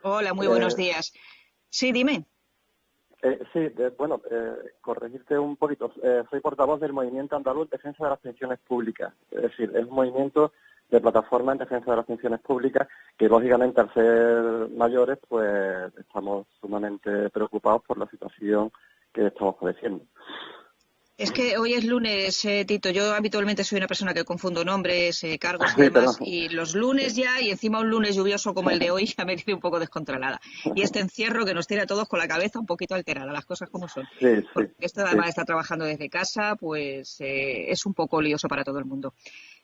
Hola, muy buenos Eh, días. Sí, dime. sí, bueno, corregirte un poquito. Soy portavoz del Movimiento Andaluz Defensa de las Pensiones Públicas. Es decir, es un movimiento de plataforma en defensa de las pensiones públicas que, lógicamente, al ser mayores, pues estamos sumamente preocupados por la situación que estamos padeciendo. Es que hoy es lunes, Tito. Yo habitualmente soy una persona que confundo nombres, cargos y Sí, demás, perdón. y los lunes ya, y encima un lunes lluvioso como el de hoy, ya me tiene un poco descontrolada. Y este encierro que nos tiene a todos con la cabeza un poquito alterada, las cosas como son. Sí, sí, Porque esto sí, además de estar trabajando desde casa, pues es un poco lioso para todo el mundo.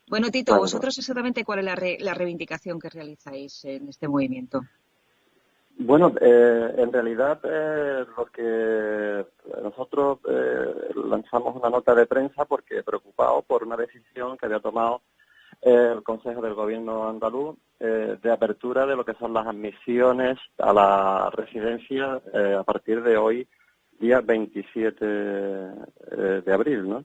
Bueno, Tito, claro, claro. ¿vosotros exactamente cuál es la reivindicación que realizáis en este movimiento? Bueno, en realidad lo que nosotros lanzamos una nota de prensa porque preocupado por una decisión que había tomado el Consejo del Gobierno andaluz de apertura de lo que son las admisiones a la residencia a partir de hoy, día 27 de abril, ¿no?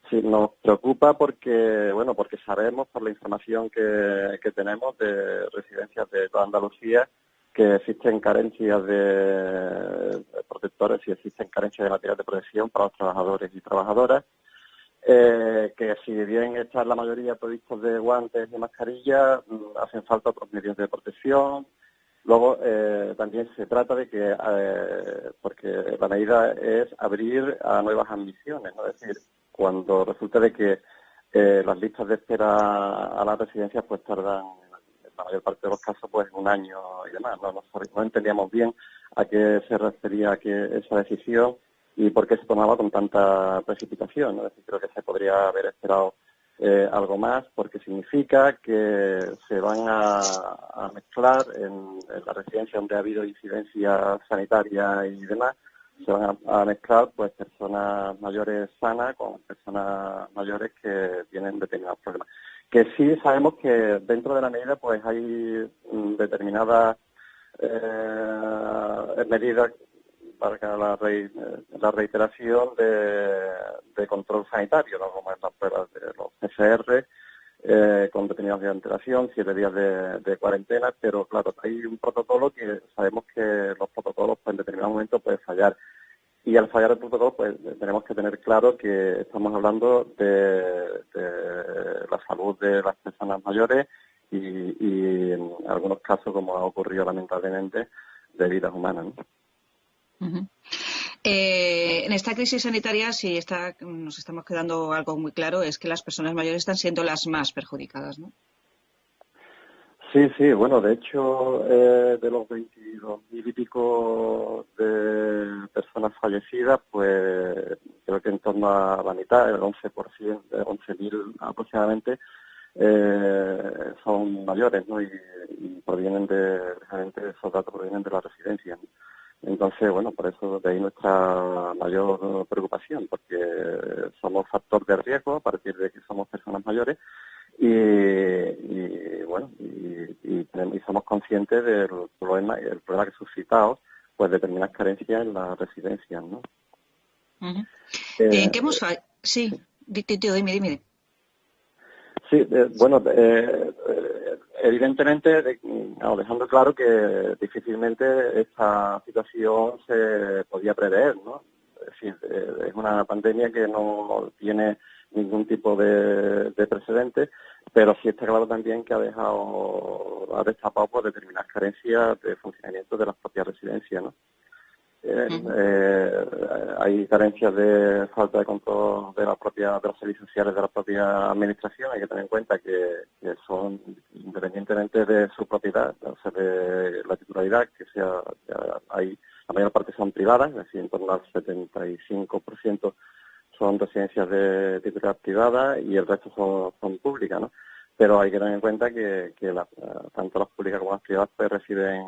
Sí, nos preocupa porque, bueno, porque sabemos por la información que tenemos de residencias de toda Andalucía que existen carencias de protectores y existen carencias de material de protección para los trabajadores y trabajadoras, que si bien están la mayoría provistos de guantes y mascarillas, hacen falta otros medios de protección. Luego, también se trata de que, porque la medida es abrir a nuevas admisiones, ¿no? Es decir, cuando resulta de que las listas de espera a las residencias pues tardan, en la mayor parte de los casos, pues un año y demás. No entendíamos bien a qué se refería esa decisión y por qué se tomaba con tanta precipitación, ¿no? Es decir, creo que se podría haber esperado algo más, porque significa que se van a mezclar en la residencia donde ha habido incidencia sanitaria y demás, se van a mezclar pues personas mayores sanas con personas mayores que tienen determinados problemas. Que sí sabemos que dentro de la medida pues hay determinadas medidas para la reiteración de control sanitario, ¿no? Como es las pruebas de los PCR, con determinados días de antelación, 7 días de cuarentena, pero claro, hay un protocolo que sabemos que los protocolos pues, en determinado momento pueden fallar. Y al fallar el protocolo, pues tenemos que tener claro que estamos hablando de la salud de las personas mayores y en algunos casos, como ha ocurrido lamentablemente, de vidas humanas, ¿no? Ujú. En esta crisis sanitaria, si nos estamos quedando algo muy claro, es que las personas mayores están siendo las más perjudicadas, ¿no? Sí, sí, bueno, de hecho, de los 22.000 y pico de personas fallecidas, pues creo que en torno a la mitad, el 11%, 11.000 aproximadamente, son mayores, ¿no? Y provienen realmente esos datos provienen de las residencias, ¿no? Entonces, bueno, por eso de ahí nuestra mayor preocupación, porque somos factor de riesgo a partir de que somos personas mayores bueno, y somos conscientes del problema, el problema que ha suscitado, pues determinadas carencias en las residencias, ¿no? Ujú. ¿En qué hemos Eh, fallado? Sí, tío, dime. Sí, bueno, evidentemente, dejando claro que difícilmente esta situación se podía prever, ¿no? Es decir, es una pandemia que no tiene ningún tipo de precedente, pero sí está claro también que ha destapado por determinadas carencias de funcionamiento de las propias residencias, ¿no? Ujú. Hay carencias de falta de control de los servicios sociales de la propia administración. Hay que tener en cuenta que son, independientemente de su propiedad, o sea, de la titularidad, la mayor parte son privadas, es decir, en torno al 75% son residencias de titularidad privada y el resto son públicas, ¿no? Pero hay que tener en cuenta que tanto las públicas como las privadas pues reciben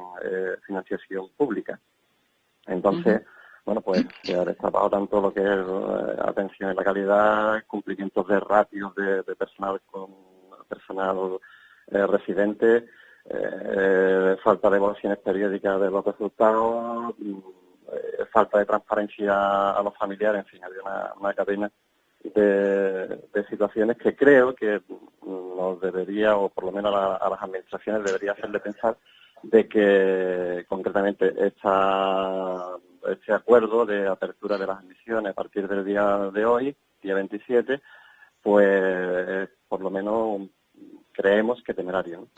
financiación pública. Ujú. Entonces, bueno, pues se ha destapado tanto lo que es atención en la calidad, cumplimientos de ratios de personal con personal residente, falta de evaluaciones periódicas de los resultados, falta de transparencia a los familiares, en fin, había una cadena de situaciones que creo que nos debería, o por lo menos a las administraciones debería hacerle pensar de que concretamente este acuerdo de apertura de las admisiones a partir del día de hoy, día 27, pues por lo menos creemos que temerario, ¿no?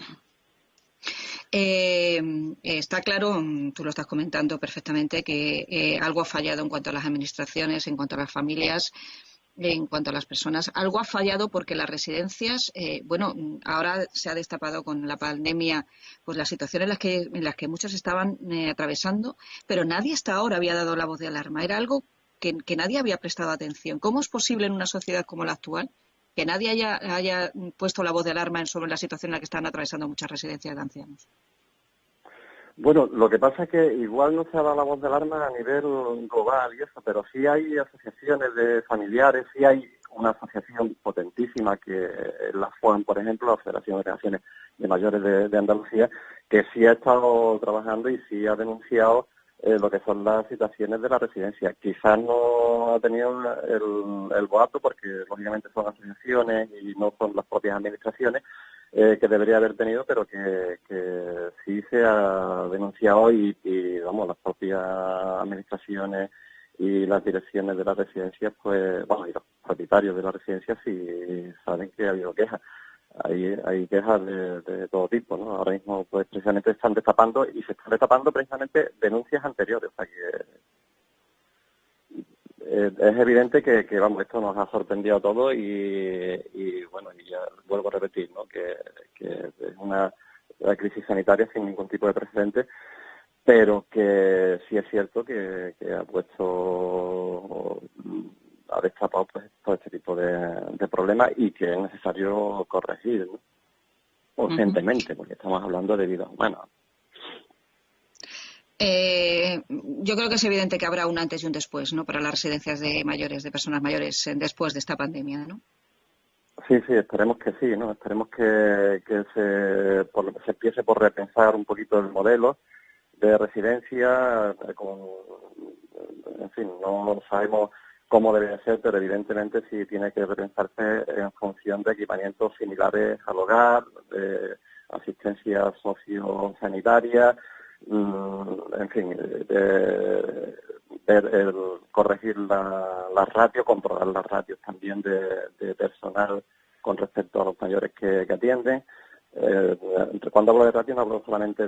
Está claro, tú lo estás comentando perfectamente, que algo ha fallado en cuanto a las administraciones, en cuanto a las familias, en cuanto a las personas. Algo ha fallado porque las residencias, ahora se ha destapado con la pandemia pues la situación en las que muchos estaban atravesando, pero nadie hasta ahora había dado la voz de alarma. Era algo que nadie había prestado atención. ¿Cómo es posible en una sociedad como la actual que nadie haya puesto la voz de alarma sobre la situación en la que están atravesando muchas residencias de ancianos? Bueno, lo que pasa es que igual no se ha dado la voz de alarma a nivel global y eso, pero sí hay asociaciones de familiares, sí hay una asociación potentísima que es la FOAM, por ejemplo, la Federación de Organizaciones de Mayores de Andalucía, que sí ha estado trabajando y sí ha denunciado lo que son las situaciones de la residencia. Quizás no ha tenido el boato porque lógicamente son asociaciones y no son las propias administraciones, que debería haber tenido, pero que sí se ha denunciado y vamos, las propias administraciones y las direcciones de las residencias, pues, bueno, y los propietarios de las residencias sí saben que ha habido quejas. Hay quejas de todo tipo, ¿no? Ahora mismo, pues, precisamente están destapando y se están destapando precisamente denuncias anteriores, o sea que es evidente que, vamos, esto nos ha sorprendido a todos y bueno, y ya vuelvo a repetir, ¿no? Que es una crisis sanitaria sin ningún tipo de precedente, pero que sí es cierto que ha destapado pues todo este tipo de problemas y que es necesario corregir, ¿no? Urgentemente, porque estamos hablando de vidas humanas. Yo creo que es evidente que habrá un antes y un después, ¿no? Para las residencias de mayores, de personas mayores, después de esta pandemia, ¿no? Sí, esperemos que sí, ¿no? Esperemos que se empiece por repensar un poquito el modelo de residencia, en fin, no sabemos cómo debe ser, pero evidentemente sí tiene que repensarse en función de equipamientos similares al hogar, de asistencia sociosanitaria, en fin, corregir la ratio, controlar las ratios también de personal con respecto a los mayores que atienden. Cuando hablo de ratio no hablo solamente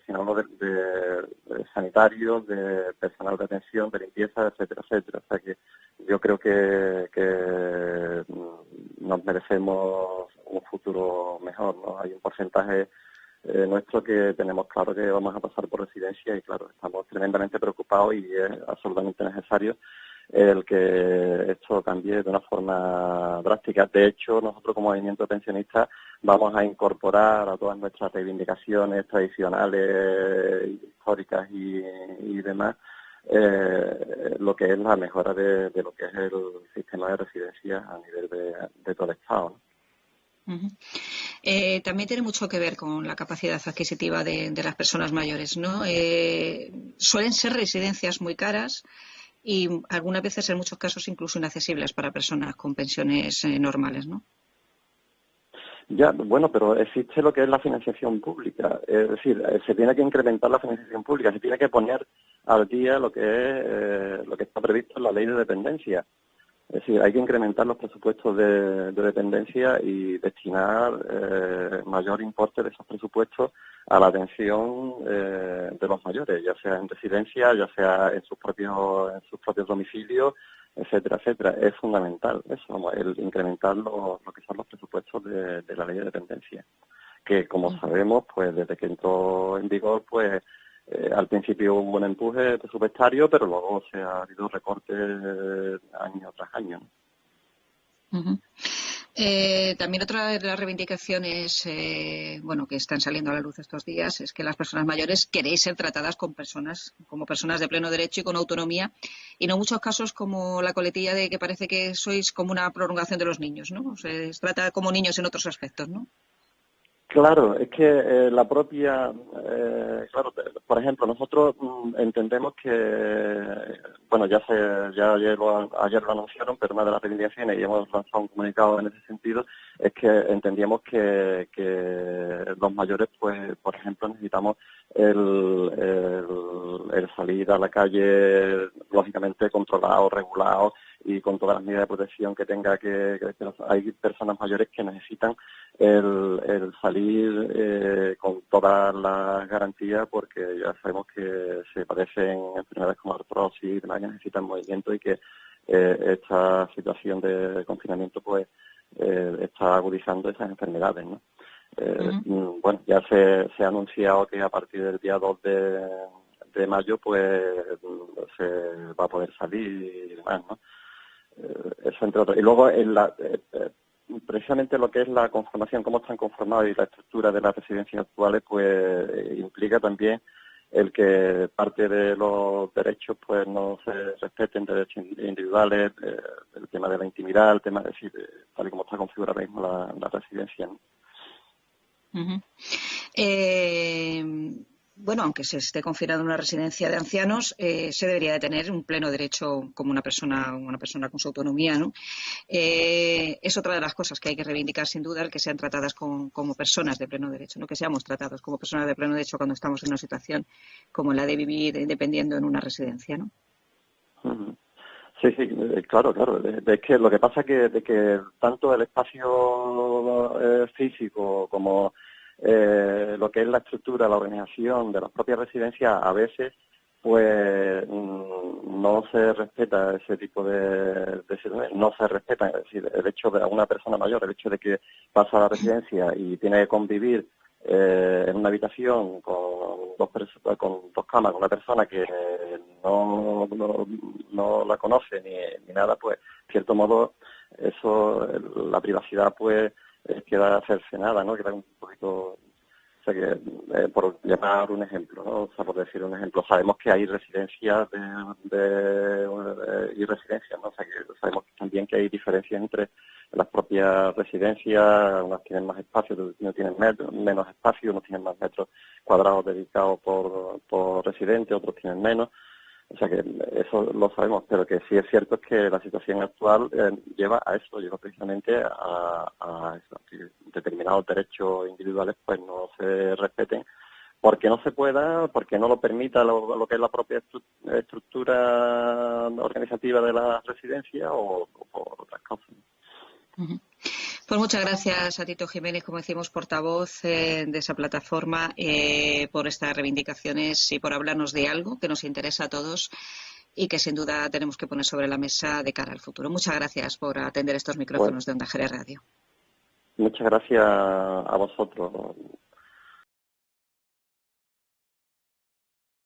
sino hablo de sanitarios, de personal de atención, de limpieza, etcétera, etcétera. O sea que yo creo que nos merecemos un futuro mejor, ¿no? Hay un porcentaje nuestro que tenemos claro que vamos a pasar por residencia y claro, estamos tremendamente preocupados y es absolutamente necesario el que esto cambie de una forma drástica. De hecho, nosotros como movimiento pensionista vamos a incorporar a todas nuestras reivindicaciones tradicionales, históricas y demás, lo que es la mejora de lo que es el sistema de residencias a nivel de todo el Estado, ¿no? También tiene mucho que ver con la capacidad adquisitiva de las personas mayores, ¿no? Suelen ser residencias muy caras y algunas veces, en muchos casos, incluso inaccesibles para personas con pensiones normales, ¿no? Ya, bueno, pero existe lo que es la financiación pública, es decir, se tiene que incrementar la financiación pública, se tiene que poner al día lo que es lo que está previsto en la ley de dependencia. Es decir, hay que incrementar los presupuestos de dependencia y destinar mayor importe de esos presupuestos a la atención de los mayores, ya sea en residencia, ya sea en sus propios domicilios, etcétera, etcétera. Es fundamental eso, el incrementar lo que son los presupuestos de la ley de dependencia, que como sabemos, pues desde que entró en vigor, pues al principio hubo un empuje presupuestario, pero luego se ha habido recortes año tras año, ¿no? También otra de las reivindicaciones que están saliendo a la luz estos días es que las personas mayores queréis ser tratadas como personas de pleno derecho y con autonomía, y no en muchos casos como la coletilla de que parece que sois como una prolongación de los niños, ¿no? Se les trata como niños en otros aspectos, ¿no? Claro, es que la propia, claro, por ejemplo, nosotros entendemos que, bueno, ya ayer lo anunciaron, pero una de las reivindicaciones, y hemos lanzado un comunicado en ese sentido, es que entendíamos que los mayores, pues, por ejemplo, necesitamos el salir a la calle, lógicamente controlado, regulado y con todas las medidas de protección que tenga hay personas mayores que necesitan el salir con todas las garantías, porque ya sabemos que se padecen enfermedades como artrosis y demás, que necesitan movimiento, y que esta situación de confinamiento pues está agudizando esas enfermedades, ¿no? Bueno, ya se ha anunciado que a partir del día 2 de mayo pues se va a poder salir y demás, ¿no? Eso entre otros. Y luego precisamente lo que es la conformación, cómo están conformadas y la estructura de las residencias actuales, pues implica también el que parte de los derechos pues no se respeten, derechos individuales, el tema de la intimidad, el tema, es decir, tal y como está configurada ahora mismo la residencia, ¿no? Bueno, aunque se esté confinado en una residencia de ancianos, se debería de tener un pleno derecho como una persona con su autonomía, ¿no? Es otra de las cosas que hay que reivindicar, sin duda, el que sean tratadas como personas de pleno derecho, no que seamos tratados como personas de pleno derecho cuando estamos en una situación como la de vivir dependiendo en una residencia, ¿no? Sí, sí, claro. Es que lo que pasa es que tanto el espacio físico como lo que es la estructura, la organización de las propias residencias, a veces pues no se respeta ese tipo de situaciones, no se respeta, es decir, el hecho de una persona mayor, el hecho de que pasa a la residencia y tiene que convivir en una habitación con dos camas, con una persona que no la conoce ni nada, pues, de cierto modo, eso, la privacidad, pues, queda cercenada, ¿no? Queda un poquito... O sea que, por llamar un ejemplo, ¿no? O sea, por decir un ejemplo, sabemos que hay residencias y residencias, ¿no? O sea que sabemos también que hay diferencias entre las propias residencias, unas tienen más espacio, otras tienen menos espacio, unos tienen más metros cuadrados dedicados por residente, otros tienen menos. O sea que eso lo sabemos, pero que sí es cierto es que la situación actual lleva precisamente a eso, que determinados derechos individuales pues no se respeten, porque no se pueda, porque no lo permita lo que es la propia estructura organizativa de la residencia o por otras cosas. Pues muchas gracias a Tito Jiménez, como decimos, portavoz de esa plataforma, por estas reivindicaciones y por hablarnos de algo que nos interesa a todos y que sin duda tenemos que poner sobre la mesa de cara al futuro. Muchas gracias por atender estos micrófonos de Onda Jerez Radio. Muchas gracias a vosotros.